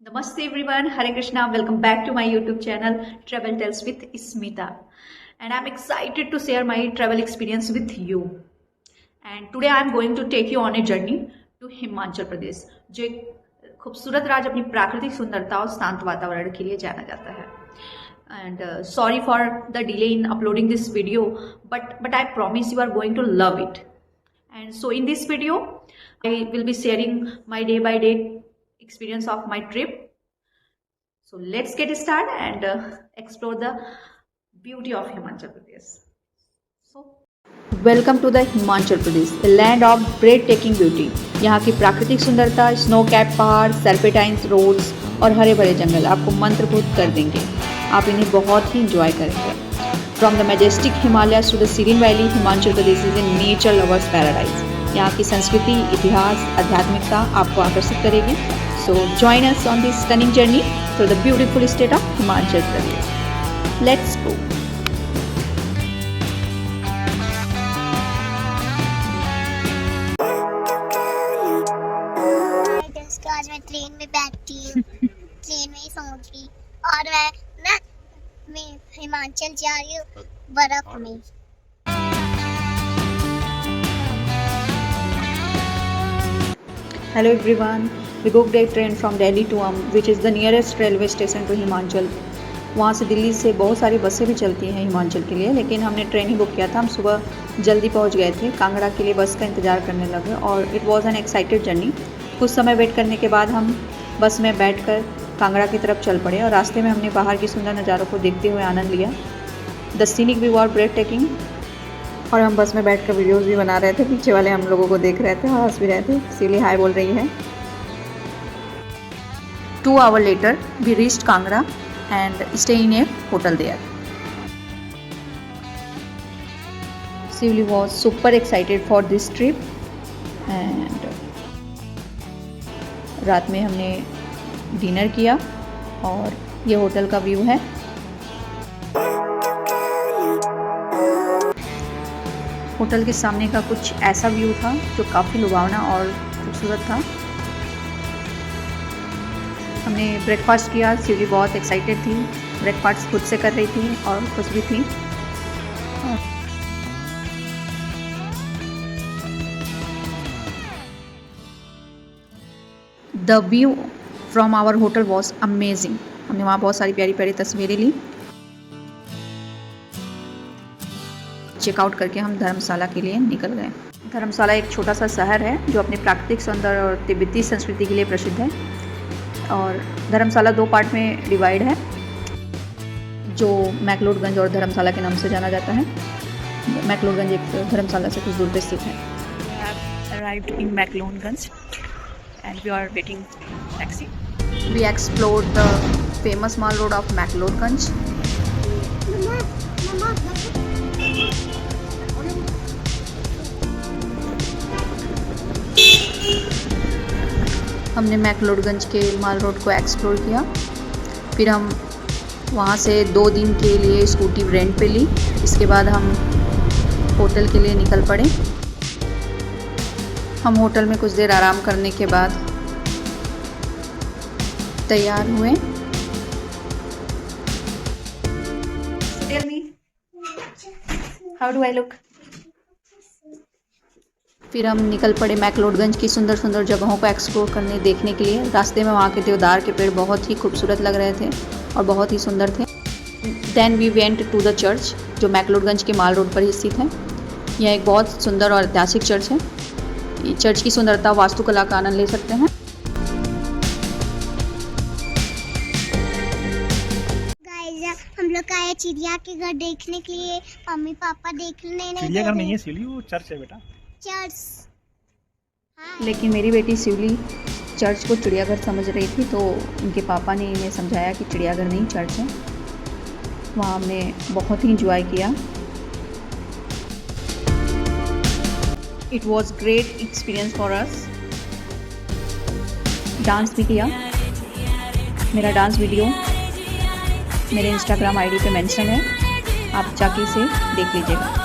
Namaste everyone, Hare Krishna, welcome back to my YouTube channel Travel Tales with Smita, and I'm excited to share my travel experience with you. And today I'm going to take you on a journey to Himachal Pradesh, जो एक खूबसूरत राज्य अपनी प्राकृतिक सुंदरता और शांत वातावरण के लिए जाना जाता है. And sorry for the delay in uploading this video, but I promise you are going to love it. And so in this video I will be sharing my day by day experience of my trip. So let's get started and explore the beauty of Himachal Pradesh. So welcome to the Himachal Pradesh, a land of breathtaking beauty. यहाँ की प्राकृतिक सुंदरता, snow cap पहाड़, सर्पेटाइन्स roads और हरे भरे जंगल आपको मंत्रमुग्ध कर देंगे. आप इन्हें बहुत ही इंजॉय करेंगे. From the majestic Himalayas to the serene valley, Himachal Pradesh is a nature lovers paradise. यहाँ की संस्कृति, इतिहास, आध्यात्मिकता आपको आकर्षित करेगी. So join us on this stunning journey through the beautiful state of Himachal Pradesh. Let's go. आज मैं ट्रेन में बैठती हूँ, ट्रेन में ही सोऊंगी और मैं हिमाचल जा रही हूँ बर्फ में. Hello everyone. We booked a train from Delhi to which is the nearest railway station to Himachal. वहाँ से दिल्ली से बहुत सारी बसें भी चलती हैं हिमाचल के लिए, लेकिन हमने ट्रेन ही बुक किया था. हम सुबह जल्दी पहुँच गए थे. कांगड़ा के लिए बस का इंतज़ार करने लगे और it was an excited journey. कुछ समय वेट करने के बाद हम बस में बैठकर कांगड़ा की तरफ चल पड़े और रास्ते में हमने बाहर की सुंदर नज़ारों को देखते हुए आनंद लिया. The scenic view are breathtaking. और हम बस में बैठकर वीडियोस भी बना रहे थे. पीछे वाले हम लोगों को देख रहे थे और हंस भी रहे थे. इसीलिए हाय बोल रही है. 2 hours later we reached Kangra and stay in a hotel there. Sivli was super excited for this trip and रात में हमने डिनर किया और ये होटल का व्यू है. होटल के सामने का कुछ ऐसा व्यू था जो काफ़ी लुभावना और खूबसूरत था. हमने ब्रेकफास्ट किया. सिवली बहुत एक्साइटेड थी. ब्रेकफास्ट खुद से कर रही थी और खुश भी थी. The view from our hotel was amazing. हमने वहाँ बहुत सारी प्यारी प्यारी तस्वीरें ली. चेकआउट करके हम धर्मशाला के लिए निकल गए. धर्मशाला एक छोटा सा शहर है जो अपने प्राकृतिक सौंदर्य और तिब्बती संस्कृति के लिए प्रसिद्ध है. और धर्मशाला 2 पार्ट में डिवाइड है, जो मैक्लोडगंज और धर्मशाला के नाम से जाना जाता है. मैक्लोडगंज एक धर्मशाला से कुछ दूर पे स्थित है. We have arrived in McLeodganj and we are waiting taxi. We explored the famous mall road of McLeodganj. हमने मैक्लोडगंज के माल रोड को एक्सप्लोर किया. फिर हम वहाँ से 2 दिन के लिए स्कूटी रेंट पे ली. इसके बाद हम होटल के लिए निकल पड़े. हम होटल में कुछ देर आराम करने के बाद तैयार हुए. Tell me, how do I look? फिर हम निकल पड़े मैक्लोडगंज की सुंदर सुंदर जगहों को एक्सप्लोर करने देखने के लिए. रास्ते में वहाँ के देवदार के पेड़ बहुत ही खूबसूरत लग रहे थे और बहुत ही सुंदर थे. Then we went to the church जो मैक्लोडगंज के माल रोड पर ही स्थित है. यह एक बहुत सुंदर और ऐतिहासिक चर्च है. चर्च की सुंदरता वास्तुकला का आनंद ले सकते हैं. गाइस हम लोग आए चिड़िया के घर देखने के लिए. मम्मी पापा देखने नहीं. चिड़ियाघर नहीं है सिवली, वो चर्च है बेटा. चर्च. लेकिन मेरी बेटी शिवली चर्च को चिड़ियाघर समझ रही थी, तो उनके पापा ने इन्हें समझाया कि चिड़ियाघर नहीं चर्च है. वहाँ हमने बहुत ही इंजॉय किया. It was great experience for us. Dance भी किया. मेरा डांस वीडियो मेरे इंस्टाग्राम आईडी पे मेंशन है, आप जाके इसे देख लीजिएगा.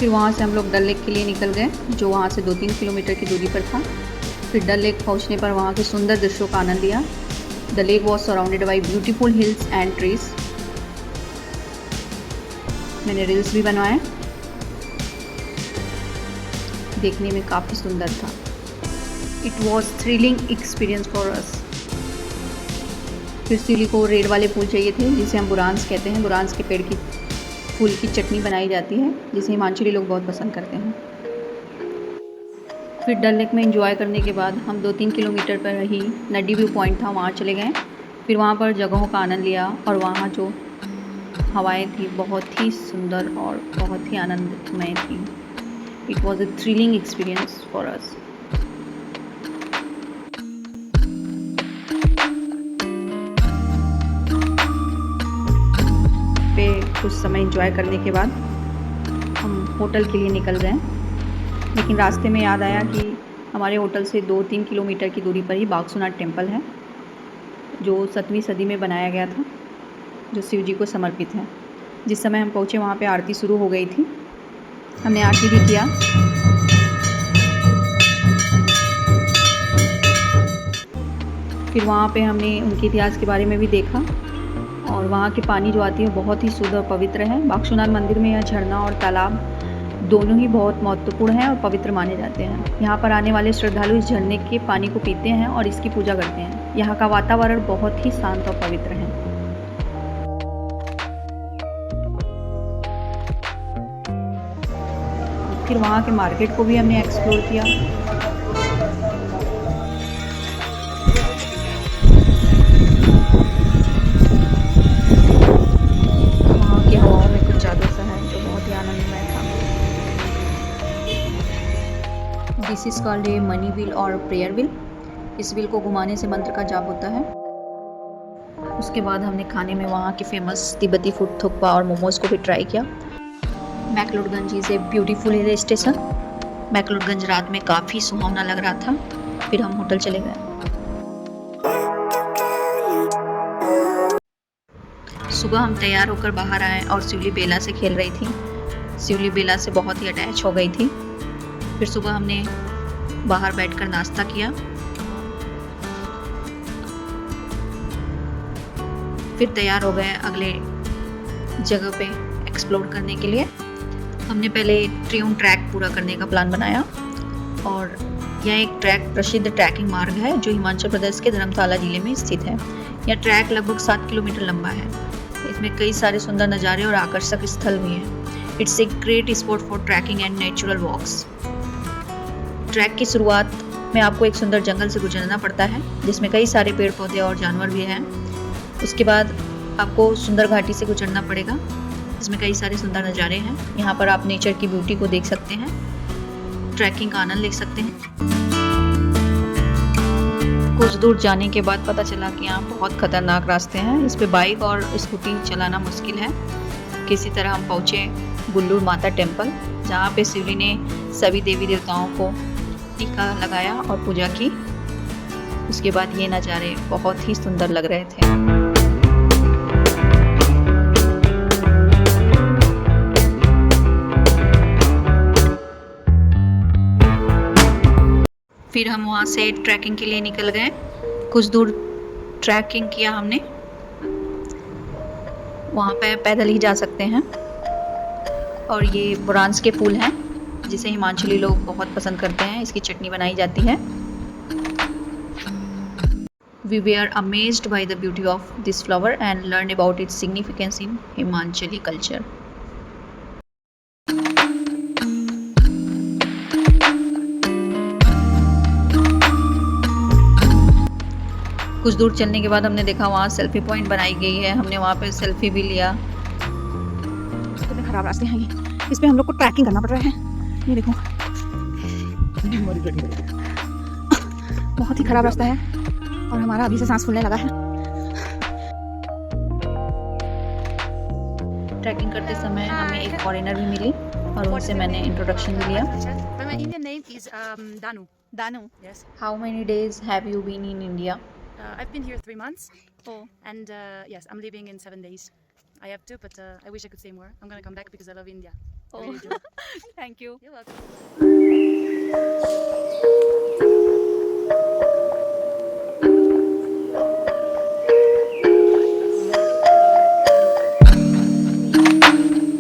फिर वहाँ से हम लोग डल लेक के लिए निकल गए, जो वहाँ से 2-3 किलोमीटर की दूरी पर था। फिर डल लेक पहुँचने पर वहाँ के सुंदर दृश्यों का आनंद लिया। The lake was surrounded by beautiful hills and trees. मैंने रील्स भी बनवाए, देखने में काफ़ी सुंदर था। It was thrilling experience for us. फिर सिवली को रेड वाले फूल चाहिए थे, जिसे हम बुरांस कहते हैं। बुरांस के पेड़ की फूल की चटनी बनाई जाती है, जिसे हिमाचली लोग बहुत पसंद करते हैं। फिर डल लेक में एंजॉय करने के बाद हम 2-3 किलोमीटर पर ही नड्डी व्यू पॉइंट था, वहाँ चले गए। फिर वहाँ पर जगहों का आनंद लिया और वहाँ जो हवाएं थी बहुत ही सुंदर और बहुत ही आनंदमय थी। It was a thrilling experience for us. पे कुछ समय एंजॉय करने के बाद हम होटल के लिए निकल गए, लेकिन रास्ते में याद आया कि हमारे होटल से 2-3 किलोमीटर की दूरी पर ही बागसुनाथ टेम्पल है, जो 7वीं सदी में बनाया गया था, जो शिव जी को समर्पित है। जिस समय हम पहुँचे वहाँ पे आरती शुरू हो गई थी। हमने आरती भी किया। फिर वहाँ पे हमने उनके इतिहास के बारे में भी देखा और वहाँ के पानी जो आती है बहुत ही शुद्ध और पवित्र है। बागसुनाथ मंदिर में यह झरना और तालाब दोनों ही बहुत महत्वपूर्ण हैं और पवित्र माने जाते हैं। यहाँ पर आने वाले श्रद्धालु इस झरने के पानी को पीते हैं और इसकी पूजा करते हैं। यहाँ का वातावरण बहुत ही शांत और पवित्र है। फिर वहाँ के मार्केट को भी हमने एक्सप्लोर किया। वहाँ की हवाओं में कुछ जादू सा है जो बहुत ही आनंदमय था। This is called a money wheel और प्रेयर व्हील। इस व्हील को घुमाने से मंत्र का जाप होता है। उसके बाद हमने खाने में वहाँ की फेमस तिब्बती फूड थुक्पा और मोमोज को भी ट्राई किया। McLeodganj is a beautiful hill station. McLeodganj रात में काफ़ी सुहावना लग रहा था। फिर हम होटल चले गए। सुबह हम तैयार होकर बाहर आए और शिवली बेला से खेल रही थी। शिवली बेला से बहुत ही अटैच हो गई थी। फिर सुबह हमने बाहर बैठकर नाश्ता किया। फिर तैयार हो गए अगले जगह पे एक्सप्लोर करने के लिए। हमने पहले ट्रियून ट्रैक पूरा करने का प्लान बनाया और यह एक ट्रैक प्रसिद्ध ट्रैकिंग मार्ग है जो हिमाचल प्रदेश के धर्मशाला जिले में स्थित है। यह ट्रैक लगभग 7 किलोमीटर लंबा है। इसमें कई सारे सुंदर नज़ारे और आकर्षक स्थल भी हैं। It's a great spot for trekking and natural walks. Trek की शुरुआत में आपको एक सुंदर जंगल से गुजरना पड़ता है, जिसमें कई सारे पेड़ पौधे और जानवर भी हैं। उसके बाद आपको सुंदर घाटी से गुजरना पड़ेगा, जिसमें कई सारे सुंदर नज़ारे हैं। यहाँ पर आप नेचर की ब्यूटी को देख सकते हैं, ट्रैकिंग का आनंद ले सकते हैं। कुछ दूर जाने के बाद पता चला कि यहाँ बहुत खतरनाक रास्ते हैं। इस पे बाइक और स्कूटी चलाना मुश्किल है। किसी तरह हम पहुँचे गुल्लूर माता टेम्पल, जहाँ पे शिवली ने सभी देवी देवताओं को टीका लगाया और पूजा की। उसके बाद ये नज़ारे बहुत ही सुंदर लग रहे थे। फिर हम वहाँ से ट्रैकिंग के लिए निकल गए। कुछ दूर ट्रैकिंग किया हमने। वहाँ पे पैदल ही जा सकते हैं। और ये बुरांस के फूल हैं, जिसे हिमाचली लोग बहुत पसंद करते हैं। इसकी चटनी बनाई जाती है। We were amazed by the beauty of this flower and learned about its significance in Himachali culture. कुछ दूर चलने के बाद हमने देखा वहाँ सेल्फी पॉइंट बनाई गई है। हमने वहाँ पे सेल्फी भी लिया। कितने खराब रास्ते हैं ये, इस पे हम लोग को ट्रैकिंग करना पड़ रहा है। ये देखो बहुत ही खराब रास्ता है और हमारा अभी से सांस फूलने लगा है। ट्रैकिंग करते समय हमें एक फॉरेनर भी मिली और उनसे मैंने इंट्रोडक्शन भी लिया। My Indian name is Danu. Danu, Yes. how many days have you been in India? I've been here 3 months. Oh, And yes, I'm leaving in 7 days. I have to, but I wish I could stay more. I'm gonna come back because I love India. Oh, thank you. You're welcome.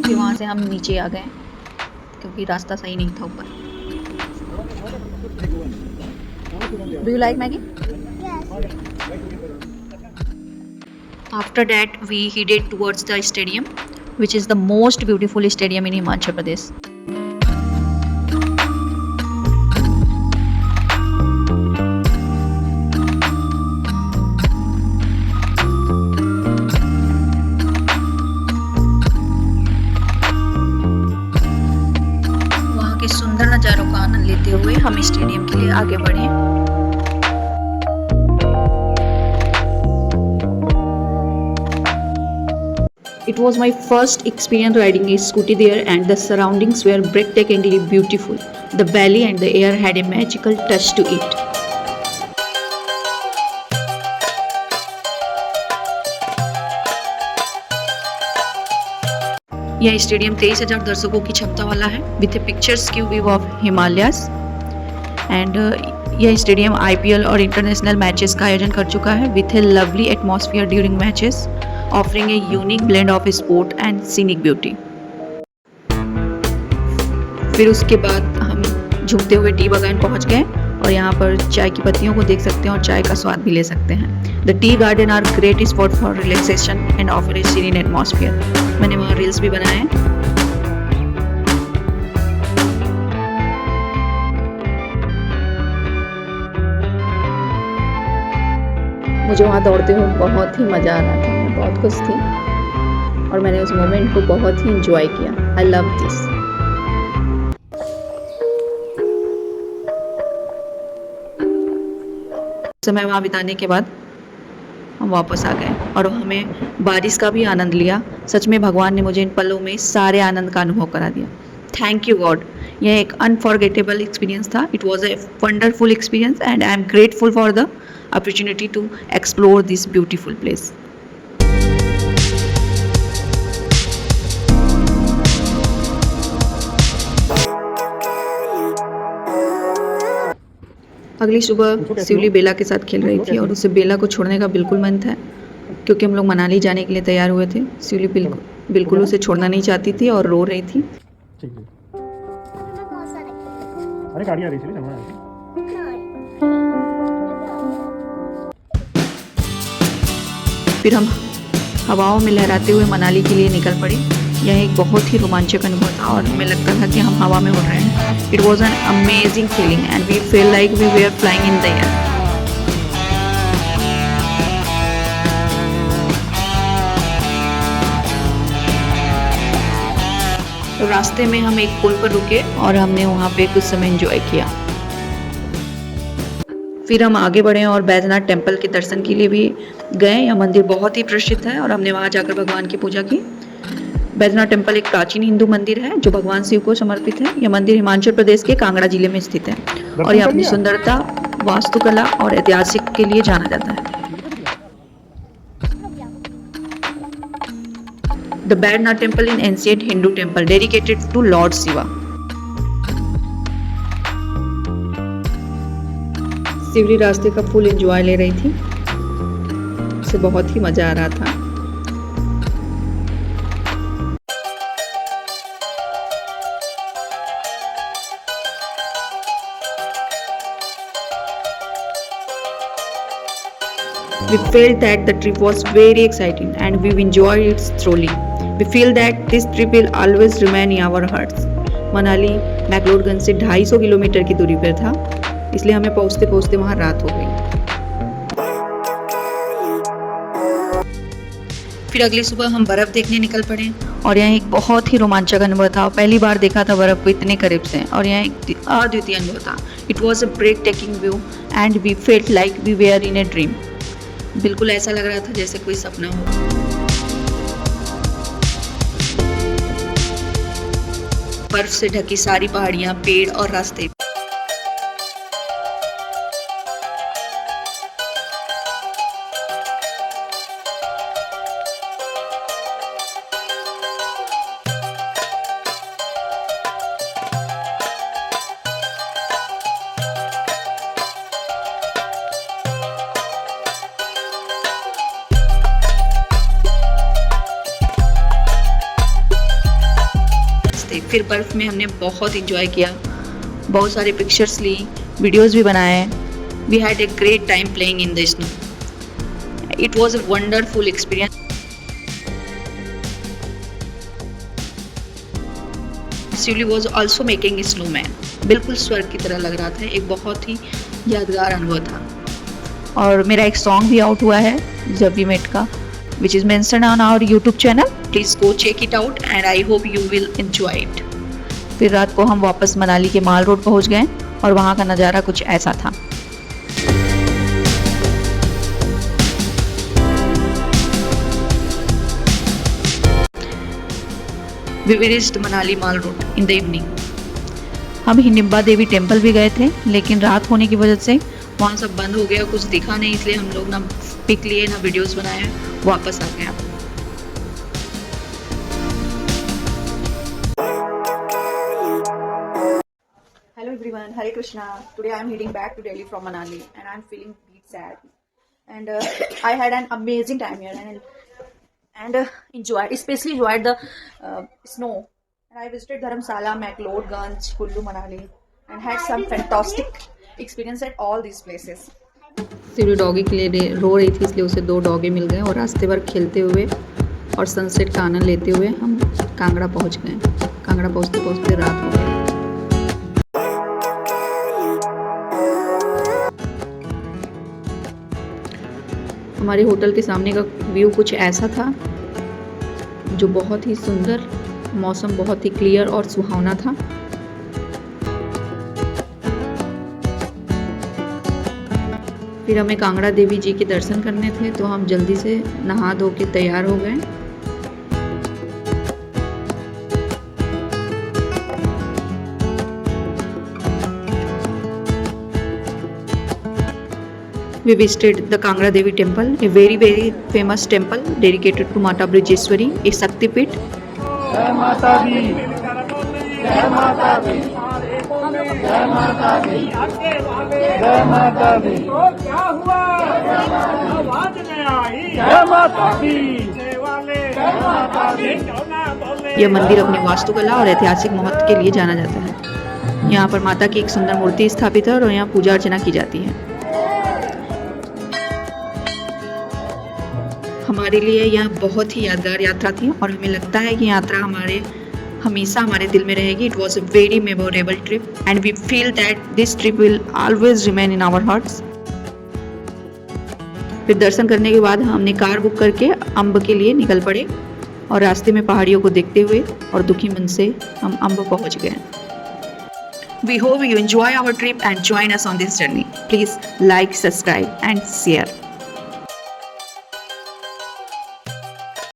फिर वहाँ से हम नीचे आ गए क्योंकि रास्ता सही नहीं था ऊपर। Do you like Maggi? After that, we headed towards the stadium, which is the most beautiful stadium in Himachal Pradesh. वहाँ के सुंदर नज़ारों का आनंद लेते हुए हम स्टेडियम के लिए आगे बढ़े। It was my first experience riding a scooty there, and the surroundings were breathtakingly beautiful. The valley and the air had a magical touch to it. यह स्टेडियम 23,000 दर्शकों की क्षमता वाला है विथ ए पिक्चर्स की व्यू ऑफ हिमालयास। एंड यह stadium IPL और international matches का आयोजन कर चुका है with A lovely atmosphere during matches, offering a unique blend of sport and scenic beauty. फिर उसके बाद हम झूमते हुए टी बागान पहुंच गए और यहाँ पर चाय की पत्तियों को देख सकते हैं और चाय का स्वाद भी ले सकते हैं। The tea garden are great spot for relaxation and offer a serene atmosphere. मैंने वहाँ रील्स भी बनाए हैं। मुझे वहाँ दौड़ते हुए बहुत ही मज़ा आ रहा था, मैं बहुत खुश थी और मैंने उस मोमेंट को बहुत ही इंजॉय किया। I love this. समय वहाँ बिताने के बाद हम वापस आ गए और हमें बारिश का भी आनंद लिया। सच में भगवान ने मुझे इन पलों में सारे आनंद का अनुभव करा दिया। Thank you God. यह एक अनफॉरगेटेबल एक्सपीरियंस था। It was a wonderful experience and I am grateful for the opportunity to explore this beautiful place. अगली सुबह शिवली बेला के साथ खेल रही थी और उसे बेला को छोड़ने का बिल्कुल मन था क्योंकि हम लोग मनाली जाने के लिए तैयार हुए थे। शिवली बिल्कुल उसे छोड़ना नहीं चाहती थी और रो रही थी। ठीक है। अरे गाड़ी आ रही थी ना। फिर हम हवाओं में लहराते हुए मनाली के लिए निकल पड़े। यह एक बहुत ही रोमांचक अनुभव था और हमें लगता था कि हम हवा में उड़ रहे हैं। It was an amazing feeling and we feel like we were flying in the air. तो रास्ते में हम एक पुल पर रुके और हमने वहाँ पे कुछ समय एंजॉय किया। फिर हम आगे बढ़े और बैजनाथ टेम्पल के दर्शन के लिए भी गए। यह मंदिर बहुत ही प्रसिद्ध है और हमने वहाँ जाकर भगवान की पूजा की। बैजनाथ टेम्पल एक प्राचीन हिंदू मंदिर है जो भगवान शिव को समर्पित है। यह मंदिर हिमाचल प्रदेश के कांगड़ा जिले में स्थित है और यह अपनी सुंदरता, वास्तुकला और ऐतिहासिक के लिए जाना जाता है। The Baijnath temple in ancient Hindu temple dedicated to lord Shiva. शिवली रास्ते का फुल एंजॉय ले रही थी, उसे बहुत ही मजा आ रहा था। We felt that the trip was very exciting and we enjoyed it thoroughly. We feel that this trip will always remain in our hearts. Manali McLeodganj से 250 किलोमीटर की दूरी पर था, इसलिए हमें पहुंचते पहुंचते वहां रात हो गई। फिर अगली सुबह हम बर्फ देखने निकल पड़े और यह एक बहुत ही रोमांचक अनुभव था। पहली बार देखा था बर्फ को इतने करीब से और यह एक अद्वितीय अनुभव था। It was a breathtaking view and we felt like we were in a dream. बिल्कुल ऐसा लग रहा था जैसे कोई सपना हो। बर्फ से ढकी सारी पहाड़ियां, पेड़ और रास्ते। फिर बर्फ़ में हमने बहुत इंजॉय किया, बहुत सारे पिक्चर्स ली, वीडियोस भी बनाए। We had a great time playing in the snow. It was a wonderful experience. Shivali was also making snowman. बिल्कुल स्वर्ग की तरह लग रहा था, एक बहुत ही यादगार अनुभव था। और मेरा एक सॉन्ग भी आउट हुआ है जब वी मेट का, which is mentioned on our YouTube channel. Please go check it out and I hope you will enjoy it. फिर रात को हम वापस मनाली के माल रोड पहुंच गए और वहाँ का नज़ारा कुछ ऐसा था। We reached Manali mall road in the evening. हम हिडिंबा देवी टेम्पल भी गए थे, लेकिन रात होने की वजह से वहाँ सब बंद हो गया, कुछ दिखा नहीं, इसलिए हम लोग ना पिक लिए ना वीडियोस बनाए, वापस आ गए। Hello everyone, Hare Krishna. Today I am heading back to Delhi from Manali and I am feeling a bit sad. And I had an amazing time here and especially enjoyed the snow. And I visited Dharamsala, McLeodganj, Kullu, Manali and had some fantastic experience at all these places. सिर्फ doggy के लिए रो रही थी, इसलिए उसे 2 doggy मिल गए और रास्ते भर खेलते हुए और सनसेट का आनंद लेते हुए हम कांगड़ा पहुंच गए। कांगड़ा पहुंचते पहुंचते रात हो गई। हमारे होटल के सामने का व्यू कुछ ऐसा था, जो बहुत ही सुंदर, मौसम बहुत ही क्लियर और सुहावना था। फिर हमें कांगड़ा देवी जी के दर्शन करने थे, तो हम जल्दी से नहा धो के तैयार हो गए। We visited the Kangra Devi temple, a very famous temple dedicated to Mata Brijeshwari, a Shakti Pit. जय माता दी, जय माता दी, जय माता दी, जय माता दी, क्या हुआ आवाज नहीं आई, जय माता दी, जय माता दी। यह मंदिर अपनी वास्तुकला और ऐतिहासिक महत्व के लिए जाना जाता है। यहाँ पर माता की एक सुंदर मूर्ति स्थापित है और यहाँ पूजा अर्चना की जाती है। हमारे लिए यह बहुत ही यादगार यात्रा थी और हमें लगता है कि यात्रा हमेशा हमारे दिल में रहेगी। It was a very memorable trip and we feel that this trip will always remain in our hearts. फिर दर्शन करने के बाद हमने कार बुक करके अम्ब के लिए निकल पड़े और रास्ते में पहाड़ियों को देखते हुए और दुखी मन से हम अम्ब पहुंच गए। We hope you enjoy our trip and join us on this journey. Please like, subscribe and share.